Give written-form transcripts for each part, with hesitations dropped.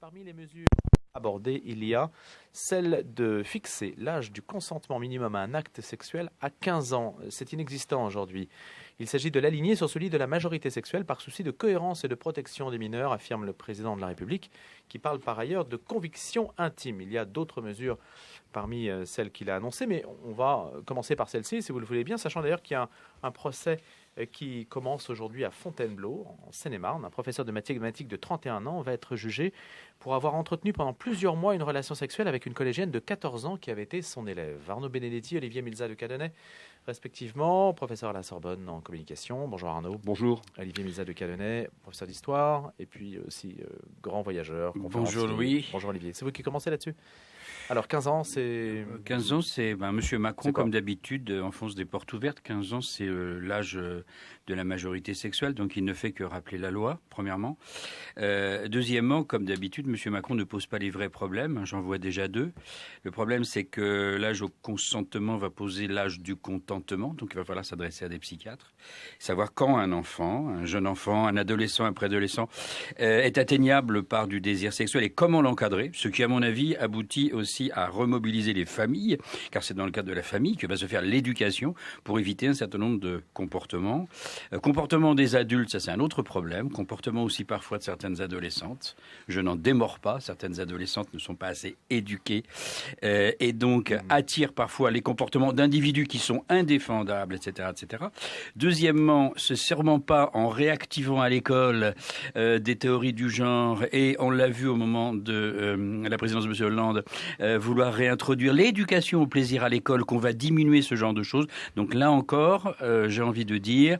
Parmi les mesures abordées, il y a celle de fixer l'âge du consentement minimum à un acte sexuel à 15 ans. C'est inexistant aujourd'hui. Il s'agit de l'aligner sur celui de la majorité sexuelle par souci de cohérence et de protection des mineurs, affirme le président de la République, qui parle par ailleurs de conviction intime. Il y a d'autres mesures parmi celles qu'il a annoncées, mais on va commencer par celle-ci, si vous le voulez bien, sachant d'ailleurs qu'il y a un procès qui commence aujourd'hui à Fontainebleau, en Seine-et-Marne. Un professeur de mathématiques de 31 ans va être jugé pour avoir entretenu pendant plusieurs mois une relation sexuelle avec une collégienne de 14 ans qui avait été son élève. Arnaud Benedetti, Olivier Milza de Cadenet, respectivement, professeur à la Sorbonne en communication. Bonjour Arnaud. Bonjour. Olivier Milza de Cadenet, professeur d'histoire, et puis aussi grand voyageur. Bonjour Louis. Bonjour Olivier. C'est vous qui commencez là-dessus ? Alors 15 ans, c'est... 15 ans, c'est Monsieur Macron, comme d'habitude, enfonce des portes ouvertes. 15 ans, c'est l'âge de la majorité sexuelle, donc il ne fait que rappeler la loi, premièrement. Deuxièmement, comme d'habitude, Monsieur Macron ne pose pas les vrais problèmes. J'en vois déjà deux. Le problème, c'est que l'âge au consentement va poser l'âge du contentement, donc il va falloir s'adresser à des psychiatres. Savoir quand un enfant, un jeune enfant, un adolescent, un préadolescent est atteignable par du désir sexuel et comment l'encadrer, ce qui, à mon avis, aboutit aussi à remobiliser les familles, car c'est dans le cadre de la famille que va se faire l'éducation pour éviter un certain nombre de comportements. Comportement des adultes, ça c'est un autre problème. Comportement aussi parfois de certaines adolescentes. Je n'en démords pas, certaines adolescentes ne sont pas assez éduquées et donc attirent parfois les comportements d'individus qui sont indéfendables, etc., etc. Deuxièmement, c'est sûrement pas en réactivant à l'école des théories du genre, et on l'a vu au moment de la présidence de M. Hollande, vouloir réintroduire l'éducation au plaisir à l'école, qu'on va diminuer ce genre de choses. Donc là encore, j'ai envie de dire,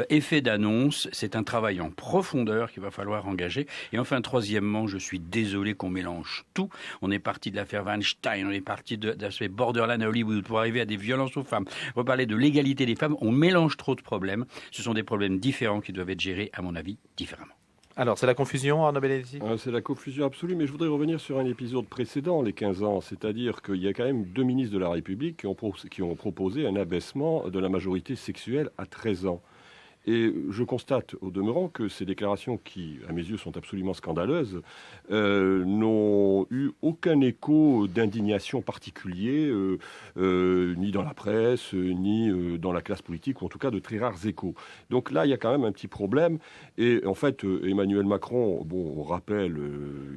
effet d'annonce, c'est un travail en profondeur qu'il va falloir engager. Et enfin, troisièmement, je suis désolé qu'on mélange tout. On est parti de l'affaire Weinstein, on est parti d'aspect borderline à Hollywood pour arriver à des violences aux femmes. On va parler de l'égalité des femmes. On mélange trop de problèmes. Ce sont des problèmes différents qui doivent être gérés, à mon avis, différemment. Alors, c'est la confusion, Arnaud Benedetti ? C'est la confusion absolue, mais je voudrais revenir sur un épisode précédent, les 15 ans. C'est-à-dire qu'il y a quand même deux ministres de la République qui ont proposé un abaissement de la majorité sexuelle à 13 ans. Et je constate au demeurant que ces déclarations, qui à mes yeux sont absolument scandaleuses, n'ont eu aucun écho d'indignation particulier, ni dans la presse, ni dans la classe politique, ou en tout cas de très rares échos. Donc là, il y a quand même un petit problème. Et en fait, Emmanuel Macron, on rappelle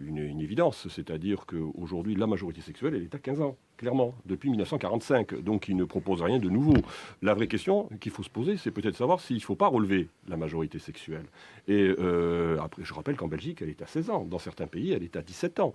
une évidence, c'est-à-dire qu'aujourd'hui, la majorité sexuelle, elle est à 15 ans. Clairement, depuis 1945. Donc, il ne propose rien de nouveau. La vraie question qu'il faut se poser, c'est peut-être savoir s'il ne faut pas relever la majorité sexuelle. Et après, je rappelle qu'en Belgique, elle est à 16 ans. Dans certains pays, elle est à 17 ans.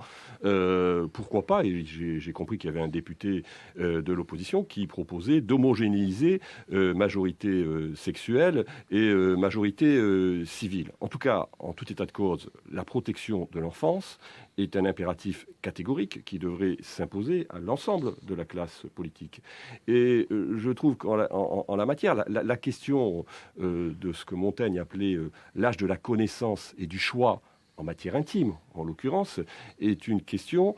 Pourquoi pas ? Et j'ai compris qu'il y avait un député de l'opposition qui proposait d'homogénéiser majorité sexuelle et majorité civile. En tout cas, en tout état de cause, la protection de l'enfance est un impératif catégorique qui devrait s'imposer à l'ensemble de la classe politique. Et je trouve qu'en la matière, la question de ce que Montaigne appelait l'âge de la connaissance et du choix en matière intime, en l'occurrence, est une question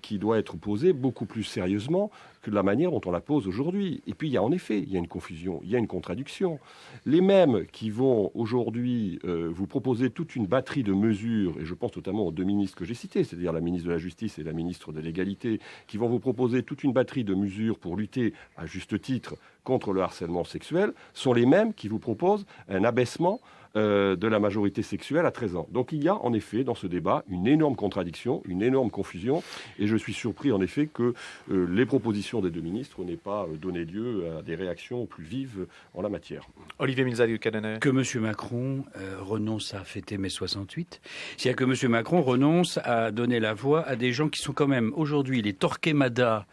qui doit être posée beaucoup plus sérieusement que de la manière dont on la pose aujourd'hui. Et puis, il y a en effet, il y a une confusion, il y a une contradiction. Les mêmes qui vont aujourd'hui vous proposer toute une batterie de mesures, et je pense notamment aux deux ministres que j'ai cités, c'est-à-dire la ministre de la Justice et la ministre de l'Égalité, qui vont vous proposer toute une batterie de mesures pour lutter, à juste titre, contre le harcèlement sexuel, sont les mêmes qui vous proposent un abaissement de la majorité sexuelle à 13 ans. Donc il y a en effet dans ce débat une énorme contradiction, une énorme confusion, et je suis surpris en effet que les propositions des deux ministres n'aient pas donné lieu à des réactions plus vives en la matière. Olivier Milza du Cadenet. Que M. Macron renonce à fêter mai 68, c'est-à-dire que M. Macron renonce à donner la voix à des gens qui sont quand même aujourd'hui les Torquemada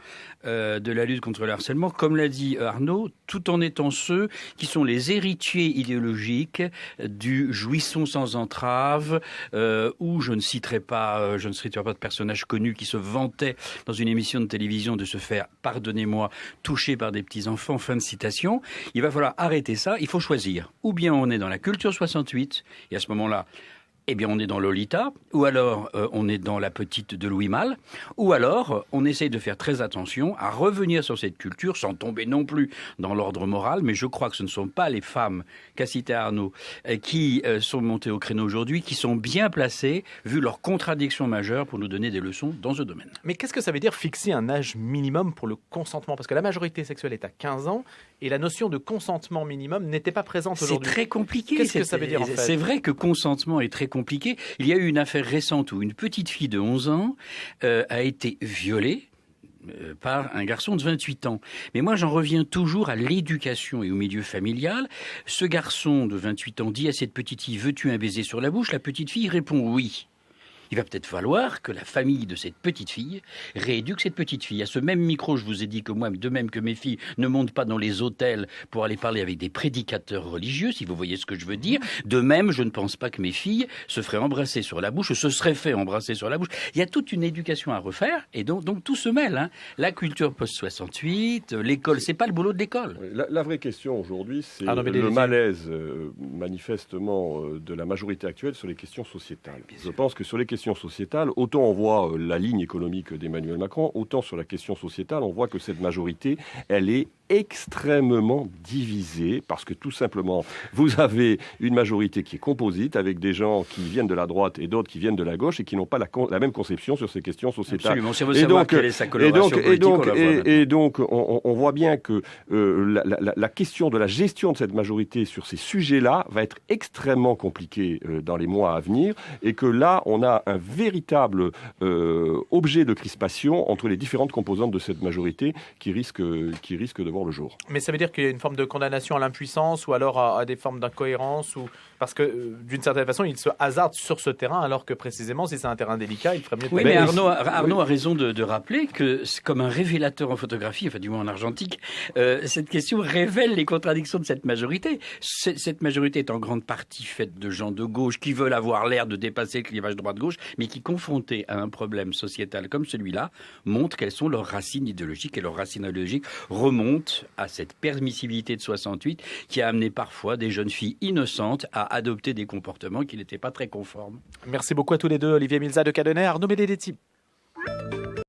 de la lutte contre le harcèlement, comme l'a dit Arnaud, tout en étant ceux qui sont les héritiers idéologiques du jouissons sans entrave, où je ne citerai pas de personnages connus qui se vantaient dans une émission de télévision de se faire, pardonnez-moi, toucher par des petits-enfants, fin de citation. Il va falloir arrêter ça, il faut choisir. Ou bien on est dans la culture 68, et à ce moment-là, eh bien on est dans Lolita, ou alors on est dans La Petite de Louis Malle, ou alors on essaye de faire très attention à revenir sur cette culture sans tomber non plus dans l'ordre moral, mais je crois que ce ne sont pas les femmes qu'a cité Arnaud qui sont montées au créneau aujourd'hui, qui sont bien placées, vu leurs contradictions majeures, pour nous donner des leçons dans ce domaine. Mais qu'est-ce que ça veut dire fixer un âge minimum pour le consentement? Parce que la majorité sexuelle est à 15 ans et la notion de consentement minimum n'était pas présente aujourd'hui. C'est très compliqué. Qu'est-ce que ça veut dire en fait? C'est vrai que consentement est très compliqué. Il y a eu une affaire récente où une petite fille de 11 ans a été violée par un garçon de 28 ans. Mais moi, j'en reviens toujours à l'éducation et au milieu familial. Ce garçon de 28 ans dit à cette petite fille « Veux-tu un baiser sur la bouche ?» La petite fille répond « Oui ». Il va peut-être falloir que la famille de cette petite fille rééduque cette petite fille. À ce même micro, je vous ai dit que moi, de même que mes filles ne montent pas dans les hôtels pour aller parler avec des prédicateurs religieux, si vous voyez ce que je veux dire. De même, je ne pense pas que mes filles se feraient embrasser sur la bouche, se seraient fait embrasser sur la bouche. Il y a toute une éducation à refaire, et donc tout se mêle. Hein. La culture post-68, l'école, c'est pas le boulot de l'école. La vraie question aujourd'hui, c'est le malaise manifestement de la majorité actuelle sur les questions sociétales. Je pense que sur les questions sociétales, autant on voit la ligne économique d'Emmanuel Macron, autant sur la question sociétale, on voit que cette majorité, elle est extrêmement divisée, parce que tout simplement, vous avez une majorité qui est composite, avec des gens qui viennent de la droite et d'autres qui viennent de la gauche, et qui n'ont pas la même conception sur ces questions sociétales. Absolument, si on veut savoir quelle est sa coloration politique, on la voit. Et donc, on voit bien que la question de la gestion de cette majorité sur ces sujets-là va être extrêmement compliquée dans les mois à venir, et que là, on a un véritable objet de crispation entre les différentes composantes de cette majorité qui risque de voir le jour. Mais ça veut dire qu'il y a une forme de condamnation à l'impuissance ou alors à des formes d'incohérence parce que d'une certaine façon, il se hasarde sur ce terrain alors que précisément, si c'est un terrain délicat, il ferait mieux de... Oui, mais Arnaud a raison de rappeler que c'est comme un révélateur en photographie, enfin du moins en argentique, cette question révèle les contradictions de cette majorité. Cette majorité est en grande partie faite de gens de gauche qui veulent avoir l'air de dépasser le clivage droite-gauche, mais qui, confrontés à un problème sociétal comme celui-là, montrent quelles sont leurs racines idéologiques, et leurs racines idéologiques remontent à cette permissibilité de 68 qui a amené parfois des jeunes filles innocentes à adopter des comportements qui n'étaient pas très conformes. Merci beaucoup à tous les deux, Olivier Milza de Cadenet, Arnaud Benedetti.